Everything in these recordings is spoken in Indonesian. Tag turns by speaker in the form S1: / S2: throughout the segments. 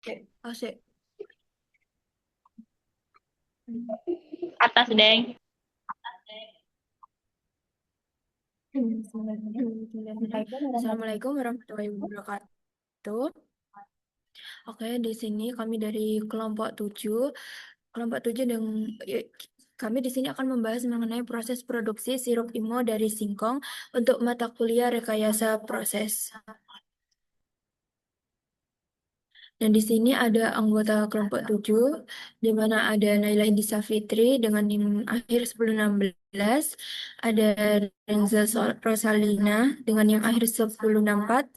S1: Oke, asik.
S2: Atas, Deng.
S1: Assalamualaikum warahmatullahi wabarakatuh. Oke, di sini kami dari kelompok 7 dan ya, kami di sini akan membahas mengenai proses produksi sirup IMO dari singkong untuk mata kuliah rekayasa proses. Dan di sini ada anggota kelompok 7, di mana ada Naila Indisa Fitri dengan NIM akhir 1016, ada Renza Rosalina dengan NIM akhir 1064,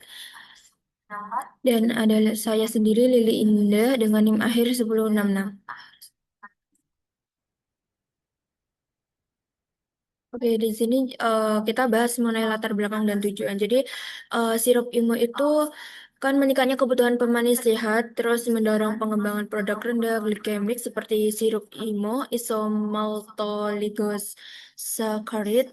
S1: dan ada saya sendiri Lili Indah dengan NIM akhir 1066. Oke, di sini kita bahas mengenai latar belakang dan tujuan. Jadi, sirup IMO itu kan meningkatnya kebutuhan pemanis sehat, terus mendorong pengembangan produk rendah glikemik seperti sirup IMO, isomaltoligosaccharid.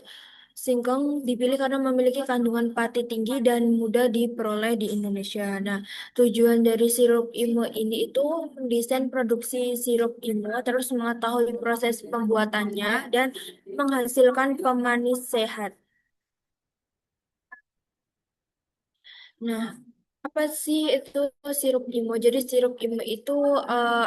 S1: Singkong dipilih karena memiliki kandungan pati tinggi dan mudah diperoleh di Indonesia. Nah, tujuan dari sirup IMO ini itu mendesain produksi sirup IMO, terus mengetahui proses pembuatannya dan menghasilkan pemanis sehat. Nah, apa sih itu sirup IMO? Jadi sirup IMO itu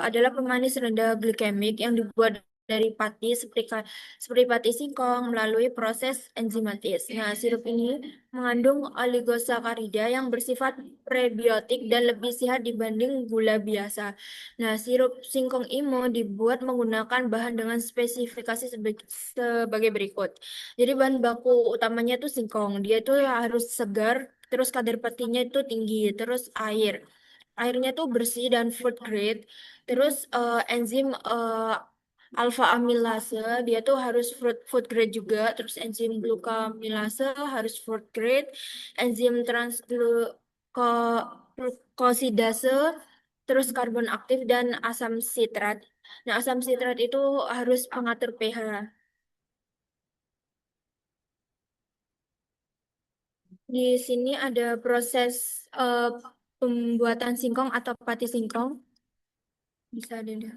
S1: adalah pemanis rendah glikemik yang dibuat dari pati seperti pati singkong melalui proses enzimatis. Nah, sirup ini mengandung oligosakarida yang bersifat prebiotik dan lebih sehat dibanding gula biasa. Nah, sirup singkong IMO dibuat menggunakan bahan dengan spesifikasi sebagai berikut. Jadi bahan baku utamanya itu singkong. Dia itu harus segar. Terus kadar petinya itu tinggi, terus air. Airnya tuh bersih dan food grade. Terus enzim alfa amilase dia tuh harus food grade juga. Terus enzim glukamilase harus food grade. Enzim transglukosidase, terus karbon aktif dan asam sitrat. Nah, asam sitrat itu harus pengatur pH. Di sini ada proses eh, pembuatan singkong atau pati singkong. Bisa ada.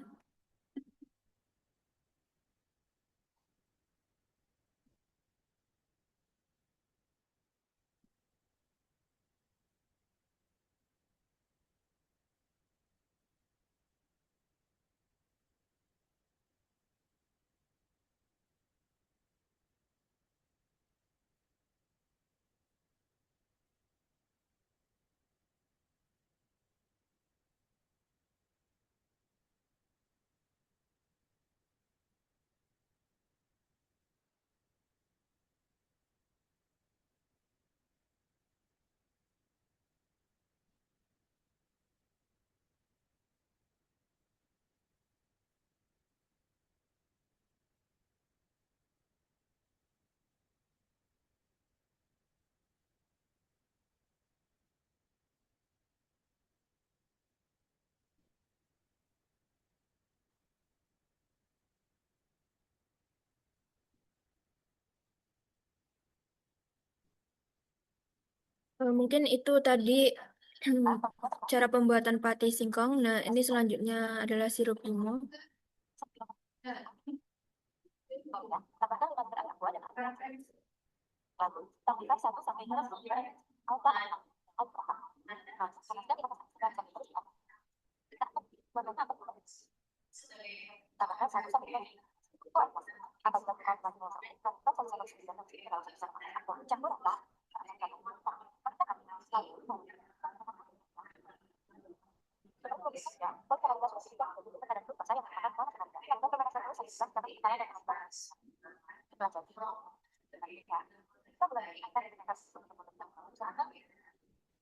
S1: Mungkin itu tadi cara pembuatan pati singkong. Nah, ini selanjutnya adalah sirup imo.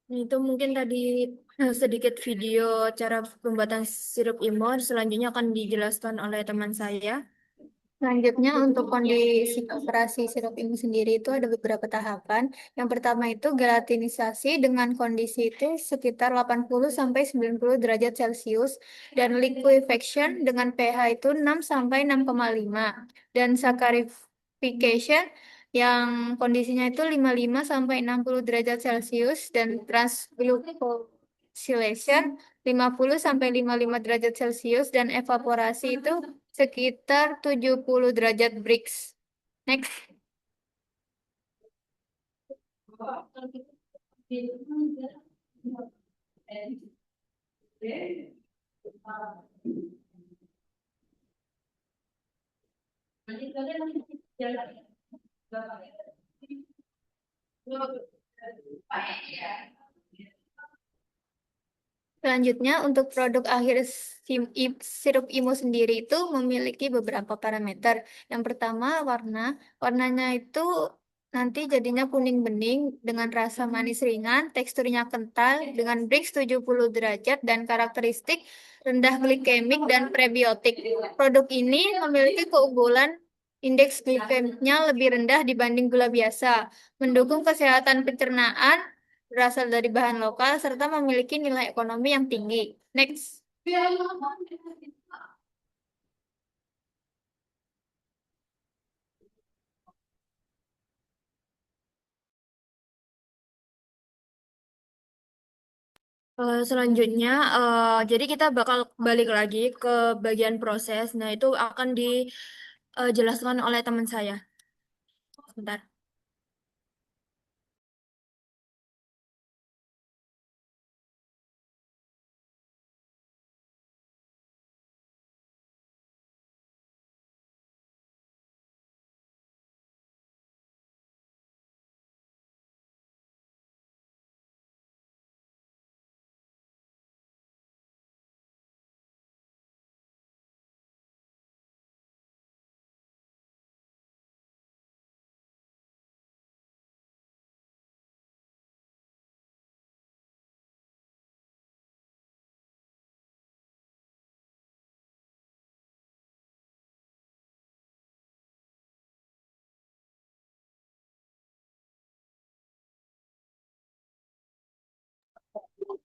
S1: Nah, itu mungkin tadi sedikit video cara pembuatan sirup imo. Selanjutnya akan dijelaskan oleh teman saya. Selanjutnya untuk kondisi operasi sirup ini sendiri itu ada beberapa tahapan. Yang pertama itu gelatinisasi dengan kondisi itu sekitar 80 sampai 90 derajat Celcius dan liquefaction dengan pH itu 6 sampai 6,5 dan saccharification yang kondisinya itu 55 sampai 60 derajat Celcius dan transglucose. distillation 50 sampai 55 derajat Celcius dan evaporasi itu sekitar 70 derajat Brix. Next. Selanjutnya, untuk produk akhir sirup IMO sendiri itu memiliki beberapa parameter. Yang pertama, warna. Warnanya itu nanti jadinya kuning bening dengan rasa manis ringan, teksturnya kental dengan Brix 70 derajat dan karakteristik rendah glikemik dan prebiotik. Produk ini memiliki keunggulan indeks glikemiknya lebih rendah dibanding gula biasa, mendukung kesehatan pencernaan, berasal dari bahan lokal, serta memiliki nilai ekonomi yang tinggi. Next. Selanjutnya, jadi kita bakal balik lagi ke bagian proses. Nah, itu akan dijelaskan oleh teman saya. Sebentar.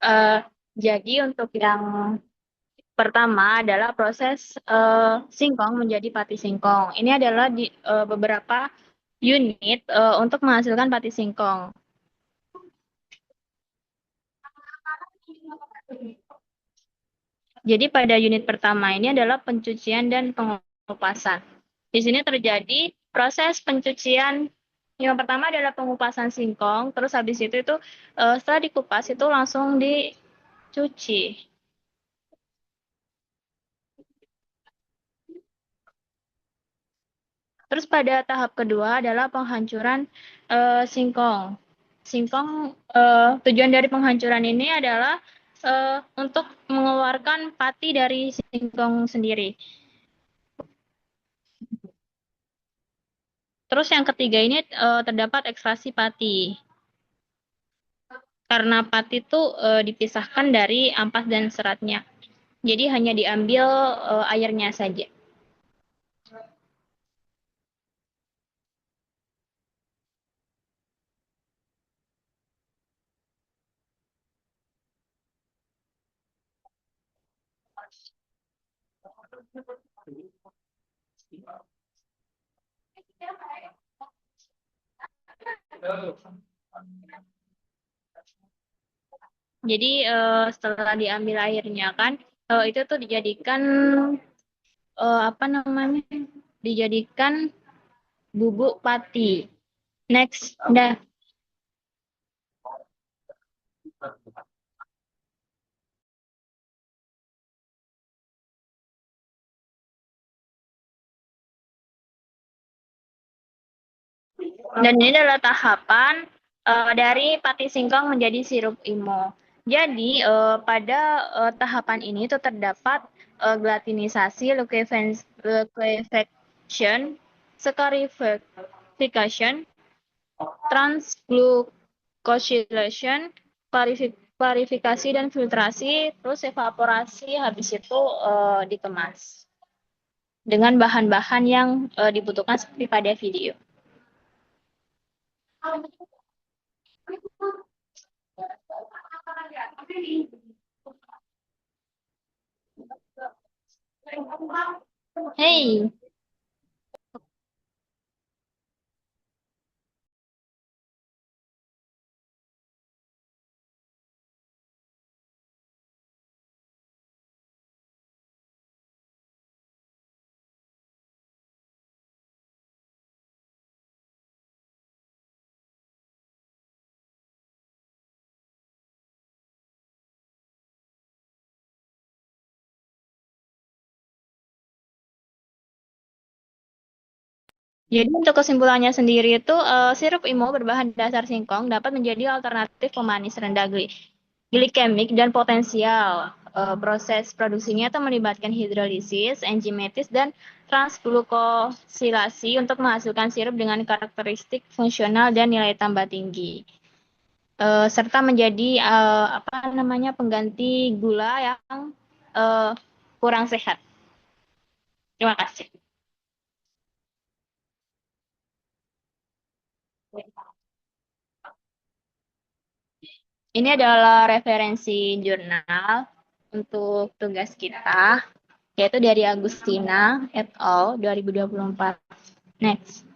S2: Eh, jadi untuk yang pertama adalah proses singkong menjadi pati singkong. Ini adalah beberapa unit untuk menghasilkan pati singkong. Jadi pada unit pertama ini adalah pencucian dan pengupasan. Di sini terjadi proses pencucian. Yang pertama adalah pengupasan singkong, terus habis itu setelah dikupas itu langsung dicuci. Terus pada tahap kedua adalah penghancuran singkong. Singkong tujuan dari penghancuran ini adalah untuk mengeluarkan pati dari singkong sendiri. Terus yang ketiga ini terdapat ekstraksi pati. Karena pati itu dipisahkan dari ampas dan seratnya. Jadi hanya diambil airnya saja. Jadi setelah diambil airnya kan, itu tuh dijadikan apa namanya? Dijadikan bubuk pati. Next, dah. Dan ini adalah tahapan dari pati singkong menjadi sirup imo. Jadi pada tahapan ini itu terdapat glatinisasi, liquefaction, scarification, transglucosylation, klarifikasi dan filtrasi, terus evaporasi, habis itu dikemas dengan bahan-bahan yang dibutuhkan seperti pada video. Hey, Jadi untuk kesimpulannya sendiri itu sirup IMO berbahan dasar singkong dapat menjadi alternatif pemanis rendah glikemik dan potensial. Proses produksinya itu melibatkan hidrolisis, enzimatis, dan transglukosilasi untuk menghasilkan sirup dengan karakteristik fungsional dan nilai tambah tinggi. Serta menjadi apa namanya pengganti gula yang eh, kurang sehat. Terima kasih. Ini adalah referensi jurnal untuk tugas kita, yaitu dari Agustina et al. 2024. Next.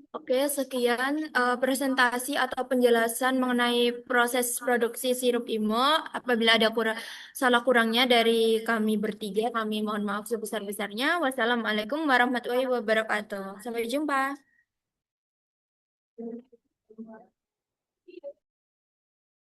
S1: Oke, sekian presentasi atau penjelasan mengenai proses produksi sirup IMO. Apabila ada salah kurangnya dari kami bertiga, kami mohon maaf sebesar-besarnya. Wassalamualaikum warahmatullahi wabarakatuh. Sampai jumpa.